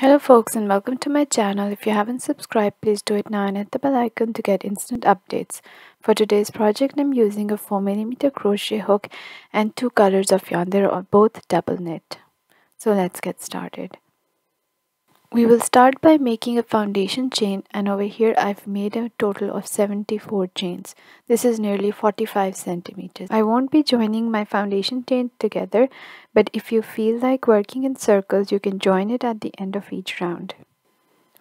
Hello folks and welcome to my channel. If you haven't subscribed, please do it now and hit the bell icon to get instant updates. For today's project, I'm using a 4mm crochet hook and two colors of yarn. They're both double knit. So let's get started. We will start by making a foundation chain, and over here I've made a total of 74 chains. This is nearly 45 centimeters. I won't be joining my foundation chain together, but if you feel like working in circles, you can join it at the end of each round.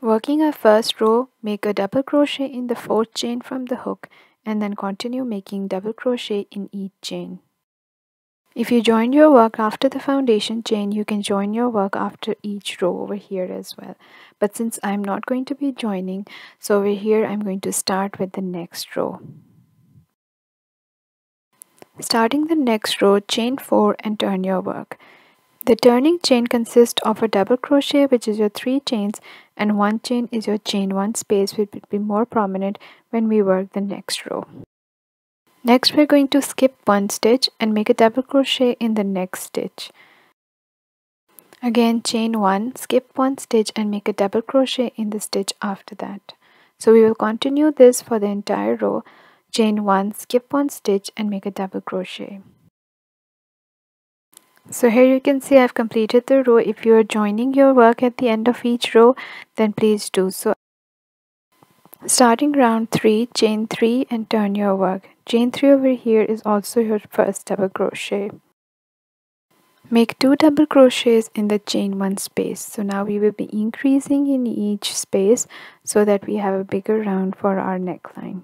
Working our first row, make a double crochet in the fourth chain from the hook and then continue making double crochet in each chain. If you join your work after the foundation chain, you can join your work after each row over here as well. But since I'm not going to be joining, so over here I'm going to start with the next row. Starting the next row, chain 4 and turn your work. The turning chain consists of a double crochet, which is your 3 chains, and one chain is your chain 1 space, which will be more prominent when we work the next row. Next, we're going to skip 1 stitch and make a double crochet in the next stitch. Again, chain 1, skip 1 stitch and make a double crochet in the stitch after that. So we will continue this for the entire row. Chain 1, skip 1 stitch and make a double crochet. So here you can see I've completed the row. If you are joining your work at the end of each row, then please do so. Starting round 3, chain 3 and turn your work. Chain 3 over here is also your first double crochet. Make 2 double crochets in the chain 1 space. So now we will be increasing in each space so that we have a bigger round for our neckline.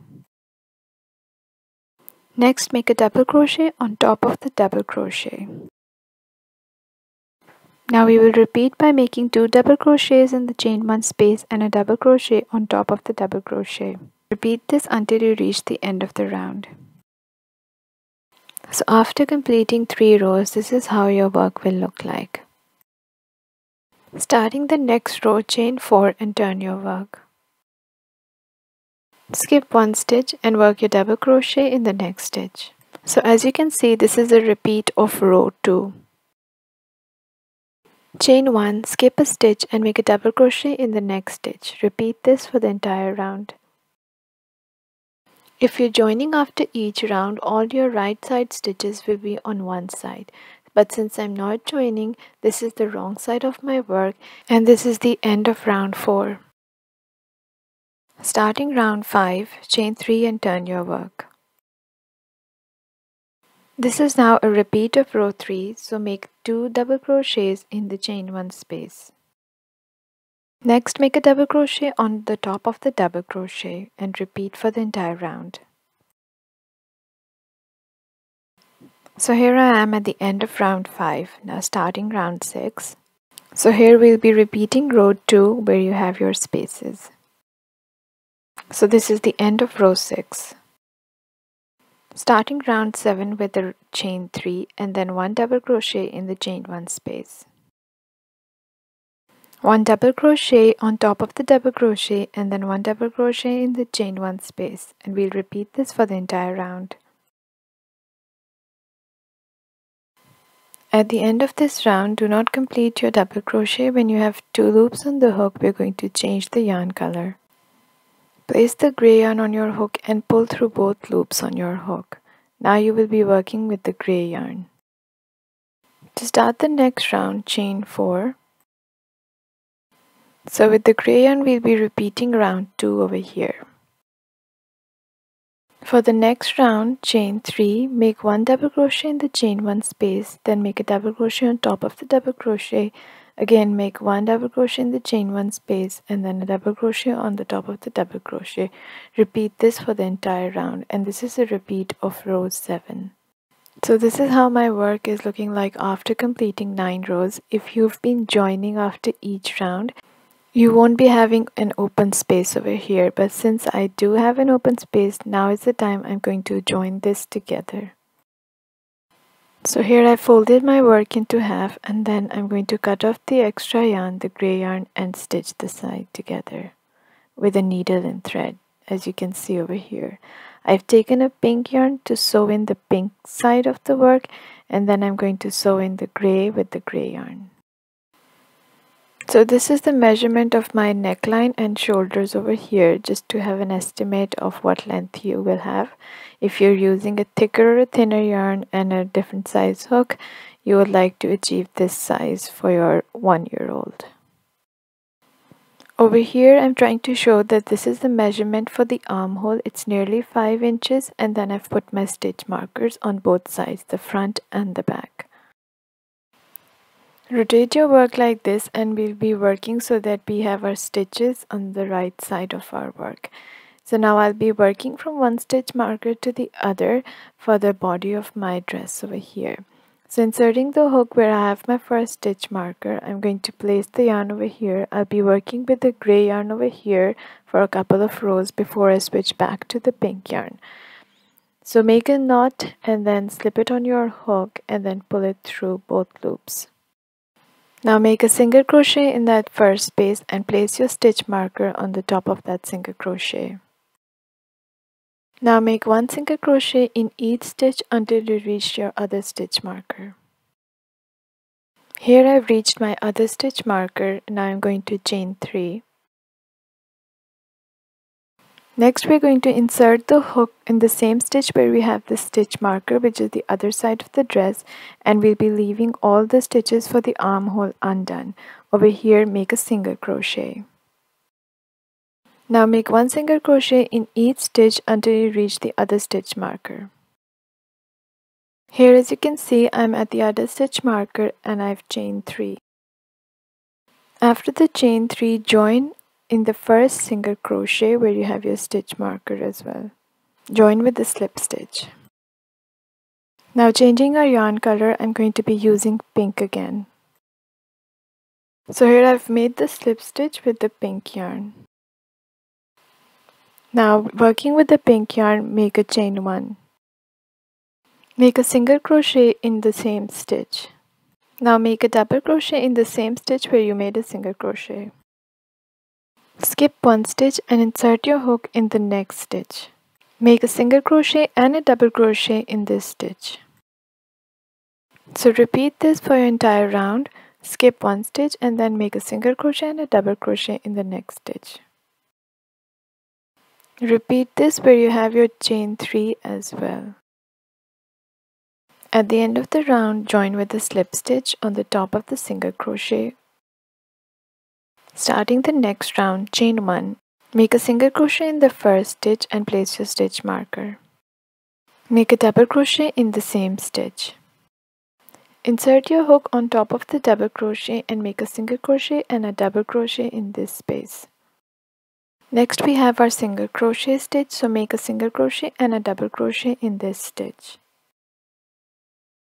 Next, make a double crochet on top of the double crochet. Now we will repeat by making 2 double crochets in the chain 1 space and a double crochet on top of the double crochet. Repeat this until you reach the end of the round. So after completing 3 rows, this is how your work will look like. Starting the next row, chain 4 and turn your work. Skip 1 stitch and work your double crochet in the next stitch. So as you can see, this is a repeat of row 2. Chain 1, skip a stitch and make a double crochet in the next stitch. Repeat this for the entire round. If you're joining after each round, all your right side stitches will be on one side. But since I'm not joining, this is the wrong side of my work and this is the end of round 4. Starting round 5, chain 3 and turn your work. This is now a repeat of row 3, so make 2 double crochets in the chain 1 space. Next, make a double crochet on the top of the double crochet and repeat for the entire round. So here I am at the end of round 5, now starting round 6. So here we'll be repeating row 2 where you have your spaces. So this is the end of row 6. Starting round 7 with the chain 3 and then 1 double crochet in the chain 1 space. 1 double crochet on top of the double crochet and then 1 double crochet in the chain 1 space, and we'll repeat this for the entire round. At the end of this round, do not complete your double crochet. When you have 2 loops on the hook, we're going to change the yarn color. Place the gray yarn on your hook and pull through both loops on your hook. Now you will be working with the gray yarn. To start the next round, chain 4. So with the gray yarn, we'll be repeating round 2 over here. For the next round, chain 3, make 1 double crochet in the chain 1 space, then make a double crochet on top of the double crochet. Again, make 1 double crochet in the chain 1 space and then a double crochet on the top of the double crochet. Repeat this for the entire round, and this is a repeat of row 7. So this is how my work is looking like after completing 9 rows. If you've been joining after each round, you won't be having an open space over here, but since I do have an open space, now is the time I'm going to join this together. So here I folded my work into half and then I'm going to cut off the extra yarn, the gray yarn, and stitch the side together with a needle and thread, as you can see over here. I've taken a pink yarn to sew in the pink side of the work, and then I'm going to sew in the gray with the gray yarn. So this is the measurement of my neckline and shoulders over here, just to have an estimate of what length you will have. If you're using a thicker or a thinner yarn and a different size hook, you would like to achieve this size for your 1-year-old. Over here, I'm trying to show that this is the measurement for the armhole. It's nearly 5 inches, and then I've put my stitch markers on both sides, the front and the back. Rotate your work like this, and we'll be working so that we have our stitches on the right side of our work. So now I'll be working from one stitch marker to the other for the body of my dress over here. So inserting the hook where I have my first stitch marker, I'm going to place the yarn over here. I'll be working with the gray yarn over here for a couple of rows before I switch back to the pink yarn. So make a knot and then slip it on your hook and then pull it through both loops. Now make a single crochet in that first space and place your stitch marker on the top of that single crochet. Now make one single crochet in each stitch until you reach your other stitch marker. Here I've reached my other stitch marker. Now I'm going to chain 3. Next we're going to insert the hook in the same stitch where we have the stitch marker, which is the other side of the dress, and we'll be leaving all the stitches for the armhole undone. Over here make a single crochet. Now make one single crochet in each stitch until you reach the other stitch marker. Here, as you can see, I'm at the other stitch marker and I've chained 3. After the chain 3, join in the first single crochet where you have your stitch marker as well. Join with the slip stitch. Now changing our yarn color, I'm going to be using pink again. So here I've made the slip stitch with the pink yarn. Now working with the pink yarn, make a chain 1. Make a single crochet in the same stitch. Now make a double crochet in the same stitch where you made a single crochet. Skip one stitch and insert your hook in the next stitch. Make a single crochet and a double crochet in this stitch. So repeat this for your entire round. Skip one stitch and then make a single crochet and a double crochet in the next stitch. Repeat this where you have your chain 3 as well. At the end of the round, join with the slip stitch on the top of the single crochet. Starting the next round, chain 1. Make a single crochet in the first stitch and place your stitch marker. Make a double crochet in the same stitch. Insert your hook on top of the double crochet and make a single crochet and a double crochet in this space. Next we have our single crochet stitch, so make a single crochet and a double crochet in this stitch.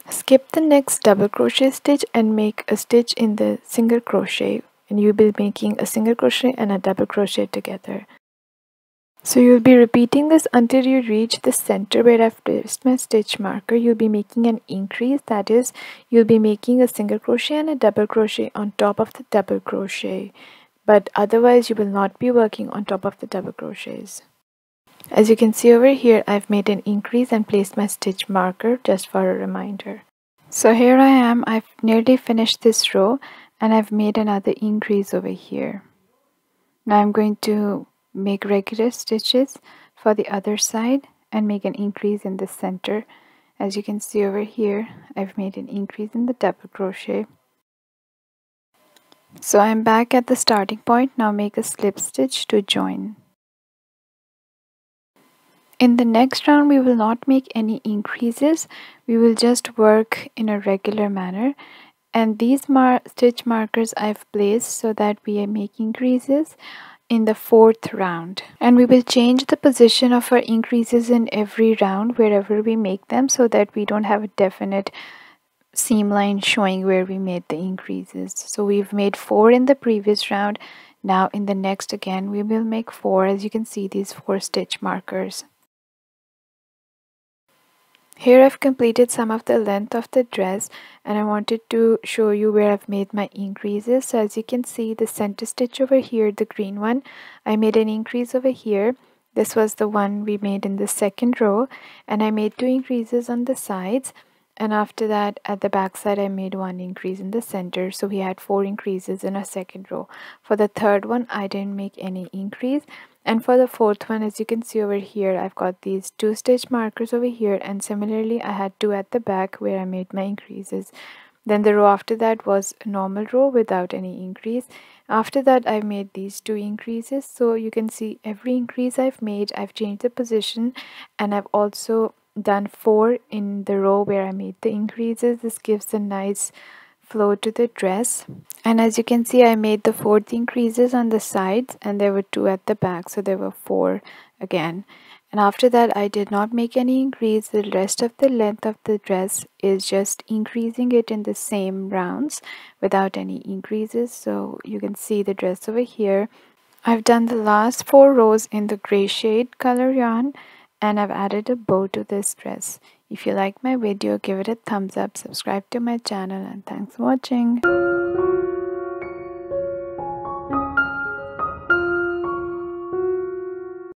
Skip the next double crochet stitch and make a stitch in the single crochet, and you'll be making a single crochet and a double crochet together. So you'll be repeating this until you reach the center where I've placed my stitch marker. You'll be making an increase, that is, you'll be making a single crochet and a double crochet on top of the double crochet, but otherwise you will not be working on top of the double crochets. As you can see over here, I've made an increase and placed my stitch marker just for a reminder. So here I am, I've nearly finished this row and I've made another increase over here. Now I'm going to make regular stitches for the other side and make an increase in the center. As you can see over here, I've made an increase in the double crochet. So I'm back at the starting point. Now make a slip stitch to join. In the next round, we will not make any increases. We will just work in a regular manner. And these stitch markers I've placed so that we make increases in the 4th round. And we will change the position of our increases in every round wherever we make them so that we don't have a definite seam line showing where we made the increases. So we've made 4 in the previous round. Now in the next again we will make 4. As you can see, these 4 stitch markers. Here I've completed some of the length of the dress and I wanted to show you where I've made my increases. So as you can see, the center stitch over here, the green one, I made an increase over here. This was the one we made in the 2nd row, and I made 2 increases on the sides. And after that, at the back side, I made one increase in the center, so we had 4 increases in a second row. For the third one, I didn't make any increase. And for the fourth one, as you can see over here, I've got these 2 stitch markers over here, and similarly I had 2 at the back where I made my increases. Then the row after that was a normal row without any increase. After that, I made these 2 increases, so you can see every increase I've made, I've changed the position, and I've also done 4 in the row where I made the increases. This gives a nice flow to the dress. And as you can see, I made the 4th increases on the sides, and there were 2 at the back, so there were 4 again. And after that, I did not make any increase. The rest of the length of the dress is just increasing it in the same rounds without any increases. So you can see the dress over here. I've done the last 4 rows in the gray shade color yarn, and I've added a bow to this dress. If you like my video, give it a thumbs up, subscribe to my channel, and thanks for watching.